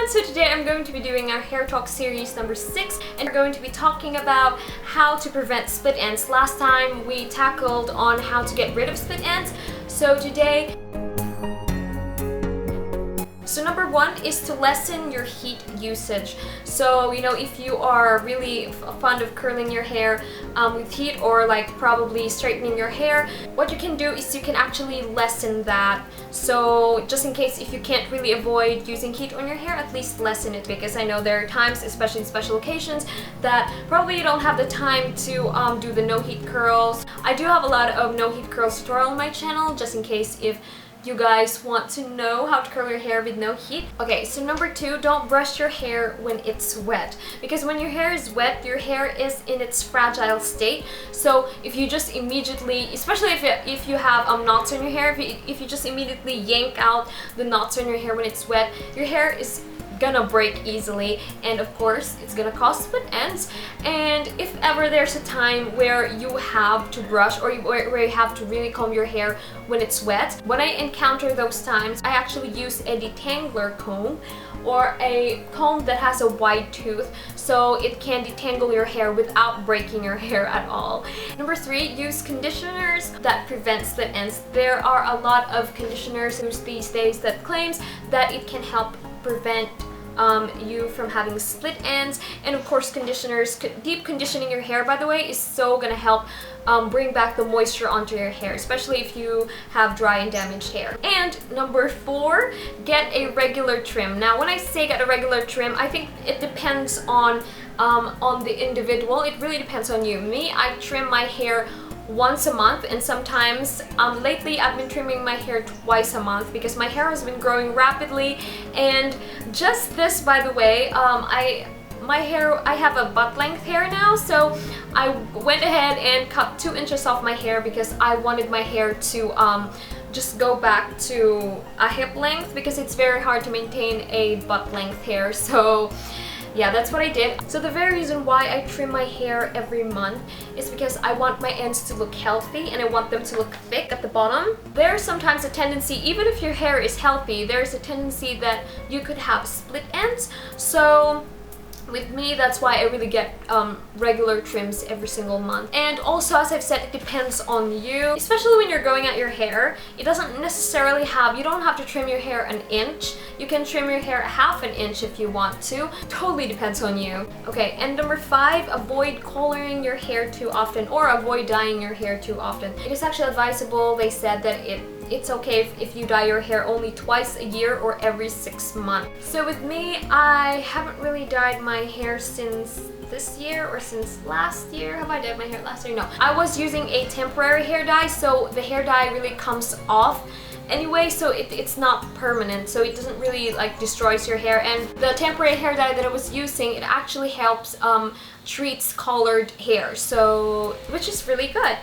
So today I'm going to be doing our hair talk series number 6, and we're going to be talking about how to prevent split ends. Last time we tackled on how to get rid of split ends, so today number 1 is to lessen your heat usage. So if you are really fond of curling your hair with heat, or like probably straightening your hair, what you can do is you can actually lessen that. So just in case if you can't really avoid using heat on your hair, at least lessen it, because I know there are times, especially in special occasions, that probably you don't have the time to do the no heat curls. I do have a lot of no heat curls tutorial on my channel, just in case if you guys want to know how to curl your hair with no heat. Okay, so number 2, don't brush your hair when it's wet, because when your hair is wet, your hair is in its fragile state. So if you just immediately, especially if you have knots in your hair, if you just immediately yank out the knots in your hair when it's wet, your hair is gonna break easily, and of course it's gonna cause split ends. And if ever there's a time where you have to brush, or where you have to really comb your hair when it's wet, when I encounter those times, I actually use a detangler comb, or a comb that has a wide tooth, so it can detangle your hair without breaking your hair at all. Number 3, use conditioners that prevent split ends. There are a lot of conditioners these days that claims that it can help prevent you from having split ends. And of course, conditioners, deep conditioning your hair, by the way, is so gonna help bring back the moisture onto your hair, especially if you have dry and damaged hair. And number 4, get a regular trim. Now when I say get a regular trim, I think it depends on the individual. It really depends on you. Me, I trim my hair once a month, and sometimes lately I've been trimming my hair twice a month because my hair has been growing rapidly. And just this, by the way, I have a butt length hair now, so I went ahead and cut 2 inches off my hair because I wanted my hair to just go back to a hip length, because it's very hard to maintain a butt length hair. So yeah, that's what I did. So the very reason why I trim my hair every month is because I want my ends to look healthy, and I want them to look thick at the bottom. There's sometimes a tendency, even if your hair is healthy, there's a tendency that you could have split ends. So with me, that's why I really get regular trims every single month. And also, as I've said, it depends on you. Especially when you're growing out your hair, it doesn't necessarily you don't have to trim your hair an inch. You can trim your hair half an inch if you want to. Totally depends on you. Okay, and number 5, avoid coloring your hair too often, or avoid dyeing your hair too often. It is actually advisable, they said, that it's okay if you dye your hair only twice a year or every 6 months. So with me, I haven't really dyed my hair since this year, or since last year. Have I dyed my hair last year? No. I was using a temporary hair dye, so the hair dye really comes off anyway, so it's not permanent, so it doesn't really like destroys your hair. And the temporary hair dye that I was using, it actually helps treats colored hair, so which is really good.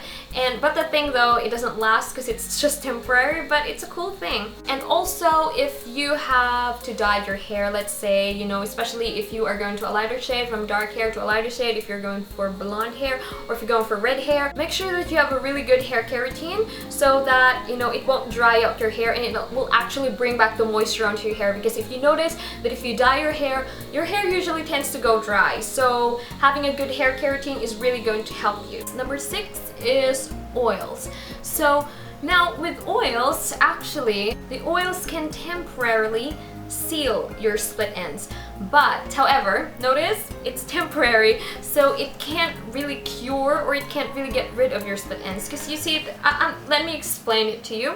But the thing though, it doesn't last because it's just temporary, but it's a cool thing. And also, if you have to dye your hair, let's say, especially if you are going to a lighter shade, from dark hair to a lighter shade, if you're going for blonde hair, or if you're going for red hair, make sure that you have a really good hair care routine, so that it won't dry out your hair, and it will actually bring back the moisture onto your hair. Because if you notice that if you dye your hair usually tends to go dry, so having a good hair care routine is really going to help you. Number 6 is oils. So now with oils, actually, the oils can temporarily seal your split ends, but however, notice it's temporary, so it can't really cure, or it can't really get rid of your split ends. Because you see, let me explain it to you.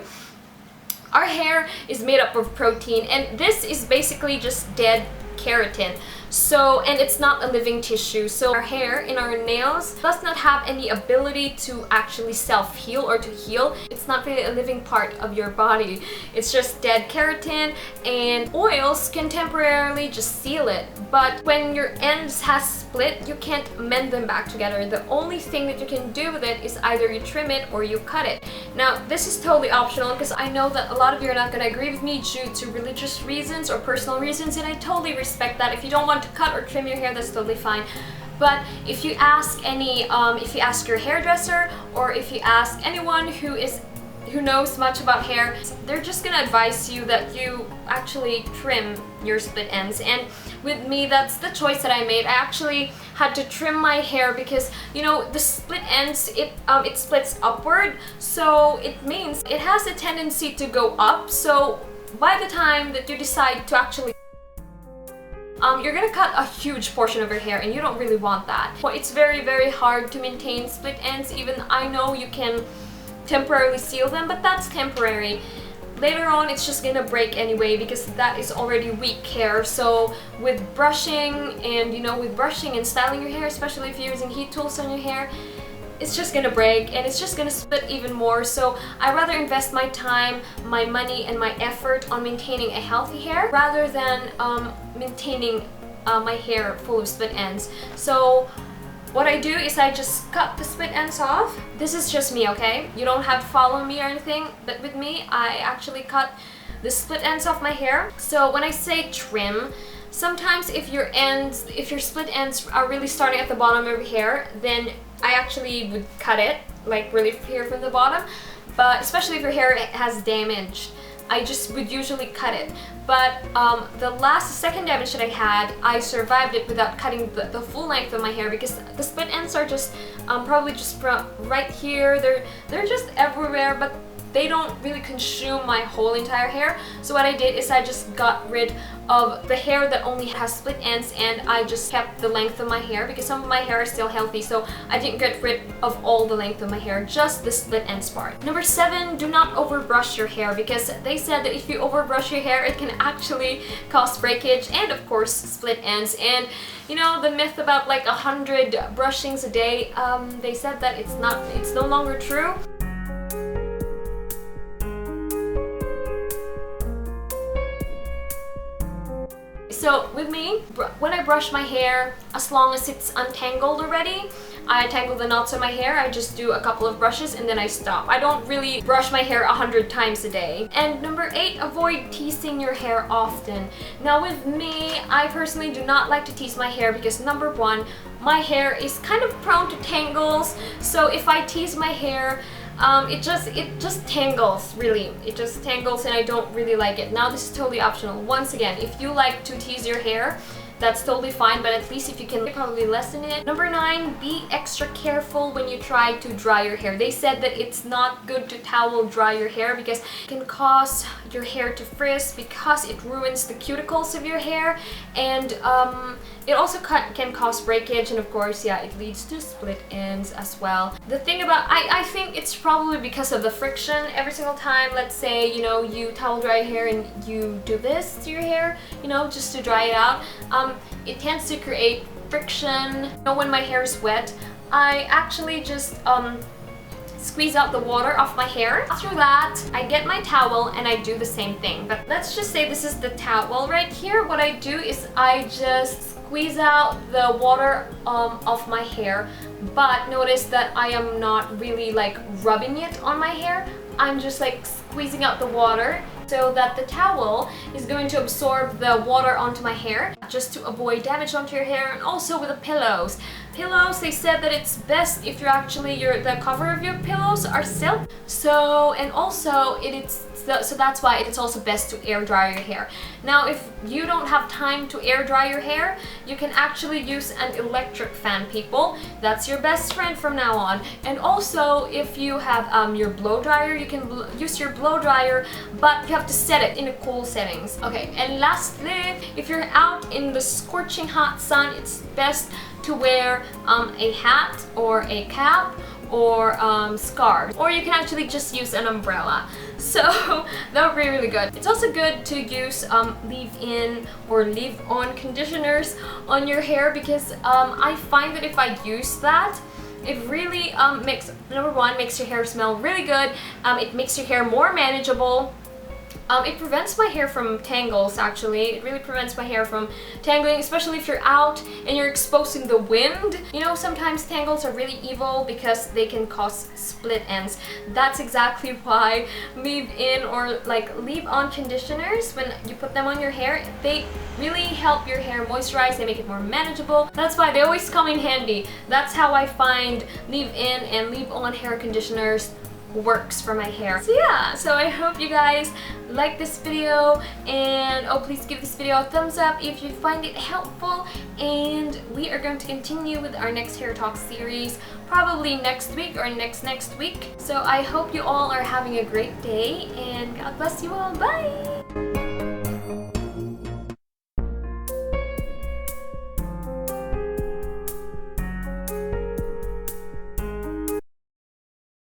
Our hair is made up of protein, and this is basically just dead keratin. So, and it's not a living tissue, so our hair in our nails does not have any ability to actually self-heal or to heal. It's not really a living part of your body. It's just dead keratin, and oils can temporarily just seal it. But when your ends has split, you can't mend them back together. The only thing that you can do with it is either you trim it or you cut it. Now, this is totally optional, because I know that a lot of you are not going to agree with me due to religious reasons or personal reasons, and I totally respect that. If you don't want to cut or trim your hair, that's totally fine. But if you ask your hairdresser, or if you ask anyone who is who knows much about hair, they're just gonna advise you that you actually trim your split ends. And with me, that's the choice that I made. I actually had to trim my hair because, you know, the split ends, it splits upward, so it means it has a tendency to go up. So by the time that you decide to actually you're gonna cut a huge portion of your hair, and you don't really want that. Well, it's very, very hard to maintain split ends. Even I know you can temporarily seal them, but that's temporary. Later on, it's just gonna break anyway because that is already weak hair. So with brushing and, you know, with brushing and styling your hair, especially if you're using heat tools on your hair, it's just gonna break and it's just gonna split even more. So I rather invest my time, my money, and my effort on maintaining a healthy hair rather than maintaining my hair full of split ends. So what I do is I just cut the split ends off. This is just me, okay? You don't have to follow me or anything, but with me, I actually cut the split ends off my hair. So when I say trim, sometimes if your split ends are really starting at the bottom of your hair, then I actually would cut it, like really here from the bottom. But especially if your hair has damage, I just would usually cut it. But the second damage that I had, I survived it without cutting the full length of my hair because the split ends are just probably just right here. They're just everywhere, but they don't really consume my whole entire hair. So what I did is I just got rid of the hair that only has split ends, and I just kept the length of my hair because some of my hair is still healthy, so I didn't get rid of all the length of my hair, just the split ends part. Number 7, do not overbrush your hair because they said that if you overbrush your hair, it can actually cause breakage and of course split ends. And you know, the myth about like 100 brushings a day, they said that it's no longer true. So with me, when I brush my hair, as long as it's untangled already, I tangle the knots in my hair, I just do a couple of brushes and then I stop. I don't really brush my hair 100 times a day. And number 8, avoid teasing your hair often. Now with me, I personally do not like to tease my hair because number 1, my hair is kind of prone to tangles. So if I tease my hair, it just tangles, really. It just tangles and I don't really like it. Now this is totally optional. Once again, if you like to tease your hair, that's totally fine, but at least if you can probably lessen it. Number 9, be extra careful when you try to dry your hair. They said that it's not good to towel dry your hair because it can cause your hair to frizz because it ruins the cuticles of your hair, and it also can cause breakage, and of course, yeah, it leads to split ends as well. The thing about, I think it's probably because of the friction. Every single time, let's say, you know, you towel dry your hair and you do this to your hair, you know, just to dry it out, it tends to create friction. You know, when my hair is wet, I actually just squeeze out the water off my hair. After that, I get my towel and I do the same thing. But let's just say this is the towel right here. What I do is I just squeeze out the water off my hair, but notice that I am not really like rubbing it on my hair. I'm just like squeezing out the water so that the towel is going to absorb the water onto my hair, just to avoid damage onto your hair. And also with the pillows. Pillows, they said that it's best if you're actually the cover of your pillows are silk. So, and also so that's why it's also best to air dry your hair. Now, if you don't have time to air dry your hair, you can actually use an electric fan, people. That's your best friend from now on. And also, if you have your blow dryer, you can use your blow dryer, but you have to set it in a cool settings. Okay, and lastly, if you're out in the scorching hot sun, it's best to wear a hat or a cap or scarf, or you can actually just use an umbrella. So that would be really good. It's also good to use leave-in or leave-on conditioners on your hair because I find that if I use that, it really makes, number 1, makes your hair smell really good. It makes your hair more manageable. It prevents my hair from tangles, actually. It really prevents my hair from tangling, especially if you're out and you're exposing the wind. You know, sometimes tangles are really evil because they can cause split ends. That's exactly why leave-in or like leave-on conditioners, when you put them on your hair, they really help your hair moisturize. They make it more manageable. That's why they always come in handy. That's how I find leave-in and leave-on hair conditioners works for my hair. So yeah, so I hope you guys like this video, and oh, please give this video a thumbs up if you find it helpful, and we are going to continue with our next hair talk series probably next week or next week. So I hope you all are having a great day, and God bless you all. Bye!